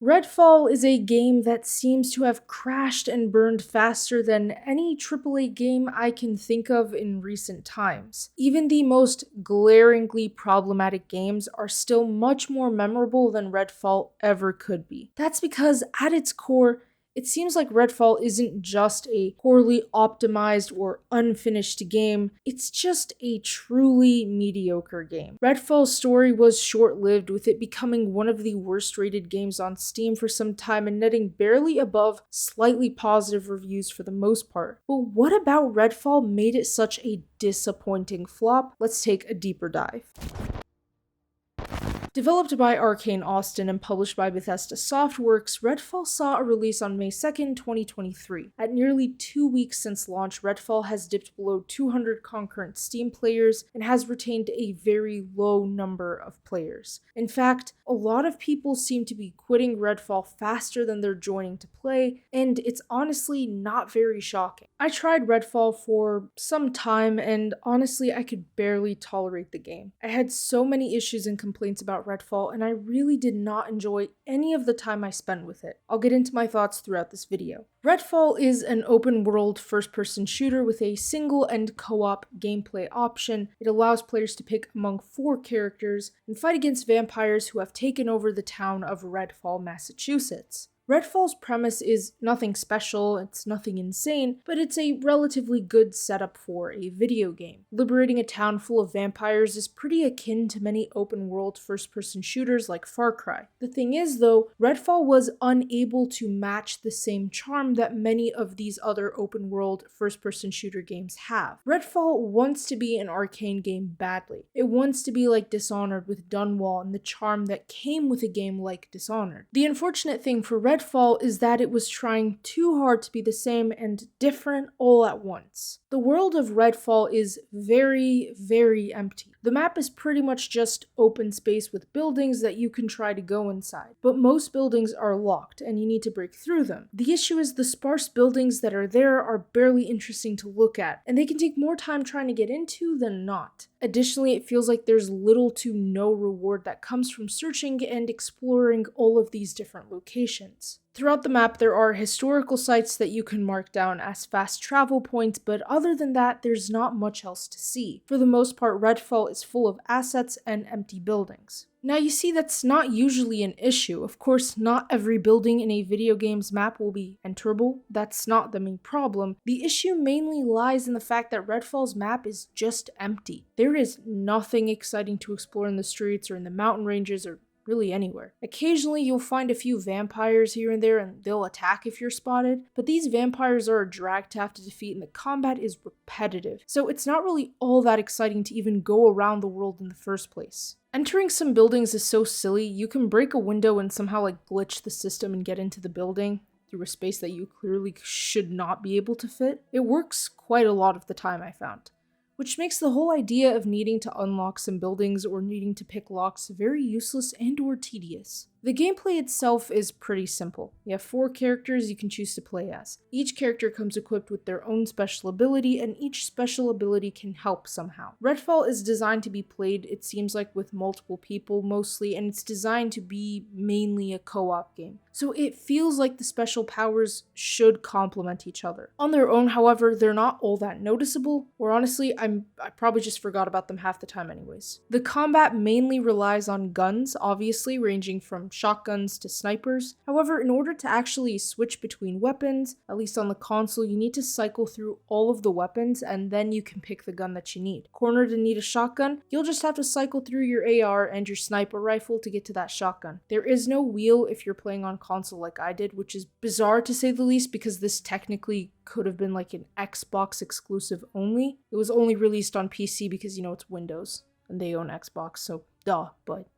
Redfall is a game that seems to have crashed and burned faster than any AAA game I can think of in recent times. Even the most glaringly problematic games are still much more memorable than Redfall ever could be. That's because at its core, it seems like Redfall isn't just a poorly optimized or unfinished game, it's just a truly mediocre game. Redfall's story was short-lived, with it becoming one of the worst-rated games on Steam for some time and netting barely above slightly positive reviews for the most part. But what about Redfall made it such a disappointing flop? Let's take a deeper dive. Developed by Arkane Austin and published by Bethesda Softworks, Redfall saw a release on May 2nd, 2023. At nearly 2 weeks since launch, Redfall has dipped below 200 concurrent Steam players and has retained a very low number of players. In fact, a lot of people seem to be quitting Redfall faster than they're joining to play, and it's honestly not very shocking. I tried Redfall for some time, and honestly, I could barely tolerate the game. I had so many issues and complaints about Redfall, and I really did not enjoy any of the time I spent with it. I'll get into my thoughts throughout this video. Redfall is an open-world first-person shooter with a single and co-op gameplay option. It allows players to pick among 4 characters and fight against vampires who have taken over the town of Redfall, Massachusetts. Redfall's premise is nothing special, it's nothing insane, but it's a relatively good setup for a video game. Liberating a town full of vampires is pretty akin to many open-world first-person shooters like Far Cry. The thing is, though, Redfall was unable to match the same charm that many of these other open-world first-person shooter games have. Redfall wants to be an Arkane game badly. It wants to be like Dishonored with Dunwall and the charm that came with a game like Dishonored. The unfortunate thing for Redfall is that it was trying too hard to be the same and different all at once. The world of Redfall is very, very empty. The map is pretty much just open space with buildings that you can try to go inside, but most buildings are locked and you need to break through them. The issue is the sparse buildings that are there are barely interesting to look at, and they can take more time trying to get into than not. Additionally, it feels like there's little to no reward that comes from searching and exploring all of these different locations. Throughout the map, there are historical sites that you can mark down as fast travel points, but other than that, there's not much else to see. For the most part, Redfall is full of assets and empty buildings. Now you see, that's not usually an issue. Of course, not every building in a video game's map will be enterable. That's not the main problem. The issue mainly lies in the fact that Redfall's map is just empty. There is nothing exciting to explore in the streets or in the mountain ranges or really anywhere. Occasionally you'll find a few vampires here and there and they'll attack if you're spotted, but these vampires are a drag to have to defeat and the combat is repetitive, so it's not really all that exciting to even go around the world in the first place. Entering some buildings is so silly. You can break a window and somehow glitch the system and get into the building through a space that you clearly should not be able to fit. It works quite a lot of the time, I found, which makes the whole idea of needing to unlock some buildings or needing to pick locks very useless and or tedious. The gameplay itself is pretty simple. You have 4 characters you can choose to play as. Each character comes equipped with their own special ability, and each special ability can help somehow. Redfall is designed to be played, it seems like, with multiple people mostly, and it's designed to be mainly a co-op game. So it feels like the special powers should complement each other. On their own, however, they're not all that noticeable, or honestly, I probably just forgot about them half the time anyways. The combat mainly relies on guns, obviously, ranging from shotguns to snipers. However, in order to actually switch between weapons, at least on the console, you need to cycle through all of the weapons and then you can pick the gun that you need. Cornered and need a shotgun, you'll just have to cycle through your AR and your sniper rifle to get to that shotgun. There is no wheel if you're playing on console like I did, which is bizarre to say the least because this technically could have been like an Xbox exclusive only. It was only released on PC because, it's Windows and they own Xbox, so duh, but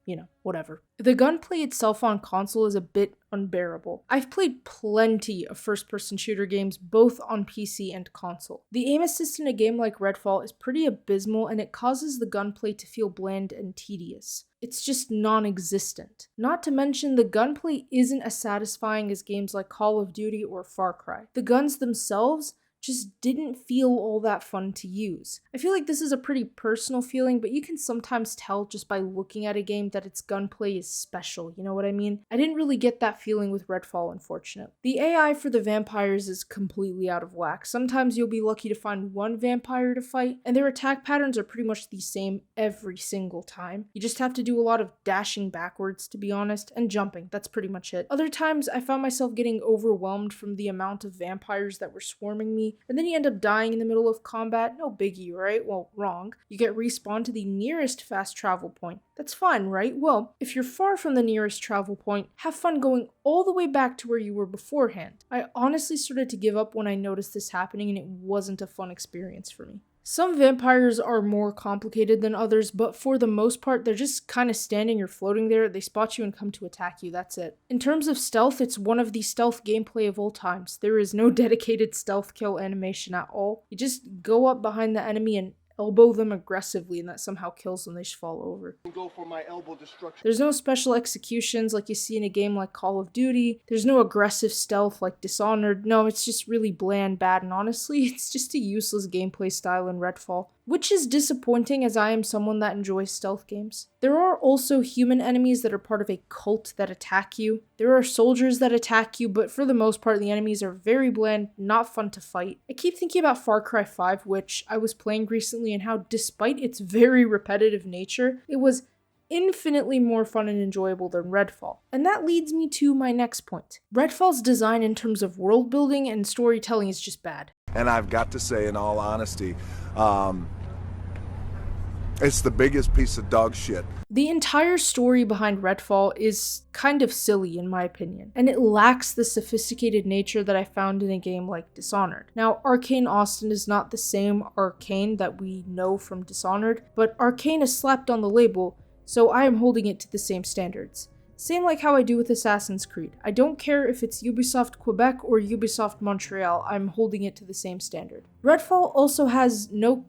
whatever. The gunplay itself on console is a bit unbearable. I've played plenty of first-person shooter games both on PC and console. The aim assist in a game like Redfall is pretty abysmal and it causes the gunplay to feel bland and tedious. It's just non-existent. Not to mention, the gunplay isn't as satisfying as games like Call of Duty or Far Cry. The guns themselves just didn't feel all that fun to use. I feel like this is a pretty personal feeling, but you can sometimes tell just by looking at a game that its gunplay is special, you know what I mean? I didn't really get that feeling with Redfall, unfortunately. The AI for the vampires is completely out of whack. Sometimes you'll be lucky to find one vampire to fight, and their attack patterns are pretty much the same every single time. You just have to do a lot of dashing backwards, to be honest, and jumping. That's pretty much it. Other times, I found myself getting overwhelmed from the amount of vampires that were swarming me, and then you end up dying in the middle of combat. No biggie, right? Well, wrong. You get respawned to the nearest fast travel point. That's fine, right? Well, if you're far from the nearest travel point, have fun going all the way back to where you were beforehand. I honestly started to give up when I noticed this happening, and it wasn't a fun experience for me. Some vampires are more complicated than others, but for the most part, they're just kind of standing or floating there. They spot you and come to attack you, that's it. In terms of stealth, it's one of the stealth gameplay of all times. There is no dedicated stealth kill animation at all. You just go up behind the enemy and elbow them aggressively, and that somehow kills them. They just fall over. Go for my elbow destruction. There's no special executions like you see in a game like Call of Duty. There's no aggressive stealth like Dishonored. No, it's just really bland, bad, and honestly, it's just a useless gameplay style in Redfall, which is disappointing as I am someone that enjoys stealth games. There are also human enemies that are part of a cult that attack you. There are soldiers that attack you, but for the most part, the enemies are very bland, not fun to fight. I keep thinking about Far Cry 5, which I was playing recently, and how despite its very repetitive nature, it was infinitely more fun and enjoyable than Redfall. And that leads me to my next point. Redfall's design in terms of world building and storytelling is just bad. And I've got to say, in all honesty, it's the biggest piece of dog shit. The entire story behind Redfall is kind of silly in my opinion, and it lacks the sophisticated nature that I found in a game like Dishonored. Now, Arkane Austin is not the same Arkane that we know from Dishonored, but Arkane is slapped on the label, so I am holding it to the same standards. Same like how I do with Assassin's Creed. I don't care if it's Ubisoft Quebec or Ubisoft Montreal, I'm holding it to the same standard. Redfall also has no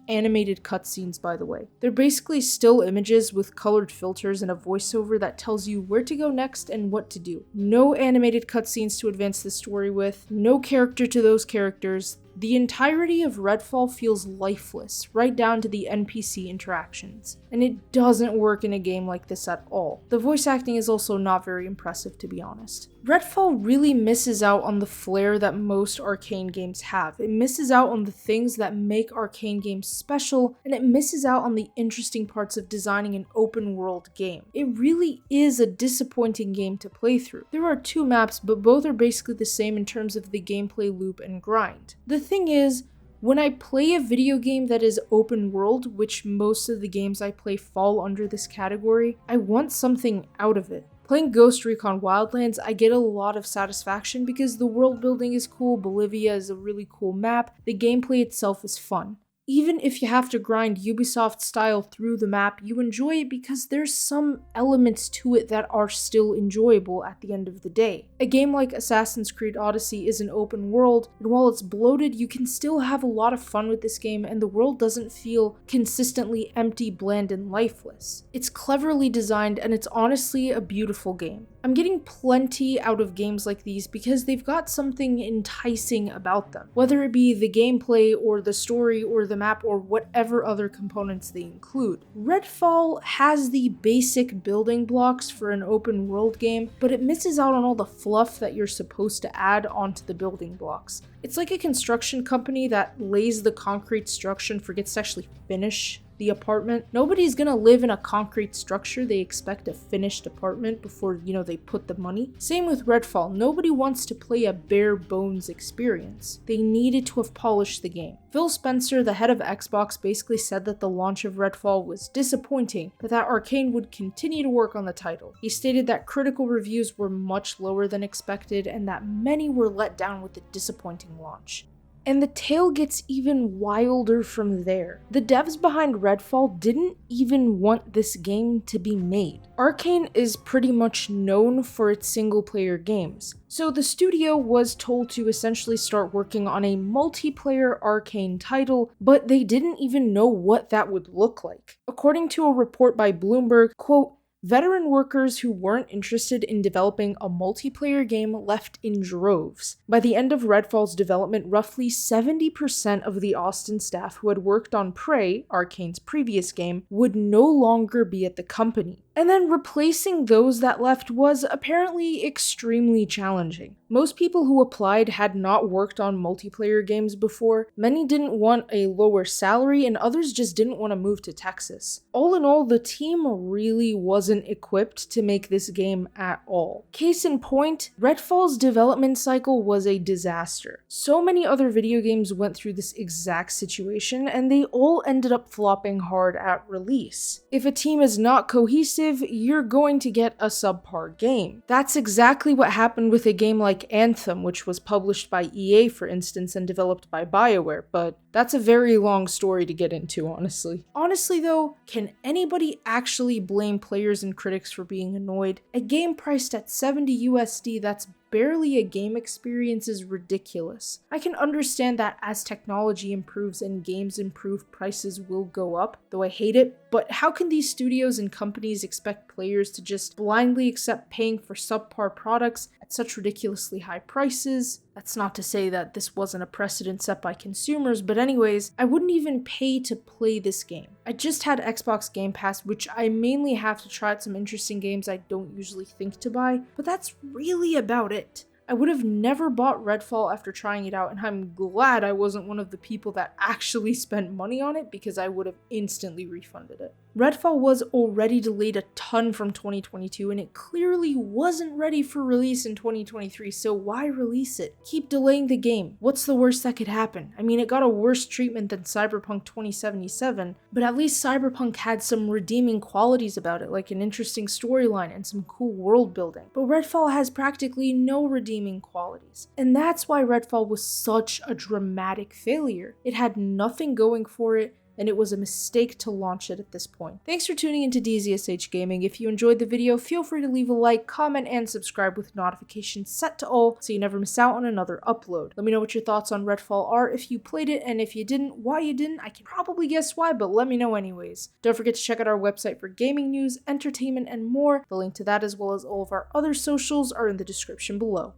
animated cutscenes, by the way. They're basically still images with colored filters and a voiceover that tells you where to go next and what to do. No animated cutscenes to advance the story with, no character to those characters. The entirety of Redfall feels lifeless, right down to the NPC interactions, and it doesn't work in a game like this at all. The voice acting is also not very impressive, to be honest. Redfall really misses out on the flair that most Arkane games have. It misses out on the things that make Arkane games special, and it misses out on the interesting parts of designing an open world game. It really is a disappointing game to play through. There are 2 maps, but both are basically the same in terms of the gameplay loop and grind. The thing is, when I play a video game that is open world, which most of the games I play fall under this category, I want something out of it. Playing Ghost Recon Wildlands, I get a lot of satisfaction because the world building is cool, Bolivia is a really cool map, the gameplay itself is fun. Even if you have to grind Ubisoft style through the map, you enjoy it because there's some elements to it that are still enjoyable at the end of the day. A game like Assassin's Creed Odyssey is an open world, and while it's bloated, you can still have a lot of fun with this game, and the world doesn't feel consistently empty, bland, and lifeless. It's cleverly designed, and it's honestly a beautiful game. I'm getting plenty out of games like these because they've got something enticing about them, whether it be the gameplay or the story or the map or whatever other components they include. Redfall has the basic building blocks for an open world game, but it misses out on all the fluff that you're supposed to add onto the building blocks. It's like a construction company that lays the concrete structure and forgets to actually finish the apartment. Nobody's gonna live in a concrete structure. They expect a finished apartment before, they put the money. Same with Redfall. Nobody wants to play a bare bones experience. They needed to have polished the game. Phil Spencer, the head of Xbox, basically said that the launch of Redfall was disappointing, but that Arkane would continue to work on the title. He stated that critical reviews were much lower than expected and that many were let down with the disappointing launch. And the tale gets even wilder from there. The devs behind Redfall didn't even want this game to be made. Arkane is pretty much known for its single-player games, so the studio was told to essentially start working on a multiplayer Arkane title, but they didn't even know what that would look like. According to a report by Bloomberg, quote, Veteran workers who weren't interested in developing a multiplayer game left in droves. By the end of Redfall's development, roughly 70% of the Austin staff who had worked on Prey, Arkane's previous game, would no longer be at the company. And then replacing those that left was apparently extremely challenging. Most people who applied had not worked on multiplayer games before, many didn't want a lower salary, and others just didn't want to move to Texas. All in all, the team really wasn't equipped to make this game at all. Case in point, Redfall's development cycle was a disaster. So many other video games went through this exact situation, and they all ended up flopping hard at release. If a team is not cohesive, you're going to get a subpar game. That's exactly what happened with a game like Anthem, which was published by EA, for instance, and developed by BioWare, but that's a very long story to get into, honestly. Honestly though, can anybody actually blame players and critics for being annoyed? A game priced at $70 USD that's barely a game experience is ridiculous. I can understand that as technology improves and games improve, prices will go up, though I hate it, but how can these studios and companies expect players to just blindly accept paying for subpar products at such ridiculously high prices? That's not to say that this wasn't a precedent set by consumers, but anyways, I wouldn't even pay to play this game. I just had Xbox Game Pass, which I mainly have to try out some interesting games I don't usually think to buy, but that's really about it. I would have never bought Redfall after trying it out, and I'm glad I wasn't one of the people that actually spent money on it because I would have instantly refunded it. Redfall was already delayed a ton from 2022, and it clearly wasn't ready for release in 2023, so why release it? Keep delaying the game. What's the worst that could happen? I mean, it got a worse treatment than Cyberpunk 2077, but at least Cyberpunk had some redeeming qualities about it, like an interesting storyline and some cool world building. But Redfall has practically no redeeming qualities, and that's why Redfall was such a dramatic failure. It had nothing going for it, and it was a mistake to launch it at this point. Thanks for tuning into DZSH Gaming. If you enjoyed the video, feel free to leave a like, comment, and subscribe with notifications set to all so you never miss out on another upload. Let me know what your thoughts on Redfall are, if you played it, and if you didn't, why you didn't. I can probably guess why, but let me know anyways. Don't forget to check out our website for gaming news, entertainment, and more. The link to that as well as all of our other socials are in the description below.